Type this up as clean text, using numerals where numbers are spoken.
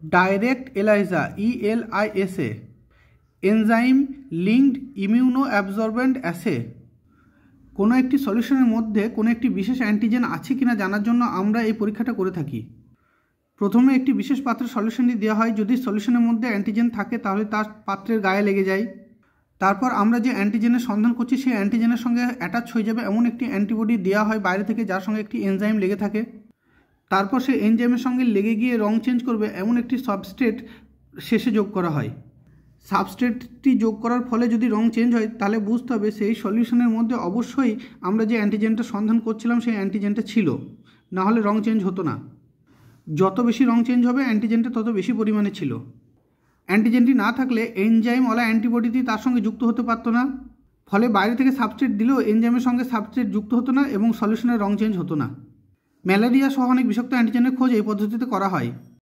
Direct ELISA ELISA enzyme linked immuno absorbent assay. কোনো একটি সলিউশনের মধ্যে কোনো একটি বিশেষ অ্যান্টিজেন আছে কিনা জানার জন্য আমরা এই পরীক্ষাটা করে থাকি। প্রথমে একটি বিশেষ পাত্রে সলিউশনটি দেওয়া হয়। যদি সলিউশনের মধ্যে অ্যান্টিজেন থাকে তাহলে তার পাত্রের গায়ে লেগে যায়। তারপর আমরা যে অ্যান্টিজেনের সন্ধান করছি সেই অ্যান্টিজেনের সঙ্গে অ্যাটাচ হয়ে যাবে এমন একটি অ্যান্টিবডি দেওয়া হয় বাইরে থেকে, যার সঙ্গে একটি এনজাইম লেগে থাকে। তারপর সেই এনজাইমের সঙ্গে লেগে গিয়ে রং চেঞ্জ করবে এমন একটি সাবস্ট্রেট শেষে যোগ করা হয়। সাবস্ট্রেটটি যোগ করার ফলে যদি রং চেঞ্জ হয় তাহলে বুঝতে হবে সেই সলিউশনের মধ্যে অবশ্যই আমরা যে অ্যান্টিজেনটা সন্ধান করছিলাম সেই অ্যান্টিজেনটা ছিল, না হলে রং চেঞ্জ হতো না। যত বেশি রং চেঞ্জ হবে অ্যান্টিজেনটা তত বেশি পরিমাণে ছিল। অ্যান্টিজেনটি না থাকলে এনজাইমওয়ালা অ্যান্টিবডিটি তার সঙ্গে যুক্ত হতে পারতো না, ফলে বাইরে থেকে সাবস্ট্রেট দিলেও এনজাইমের সঙ্গে সাবস্ট্রেট যুক্ত হতো না এবং সলিউশনের রং চেঞ্জ হতো না। ম্যালেরিয়া সহ অনেক বিষাক্ত অ্যান্টিজেনের খোঁজ এই পদ্ধতিতে করা হয়।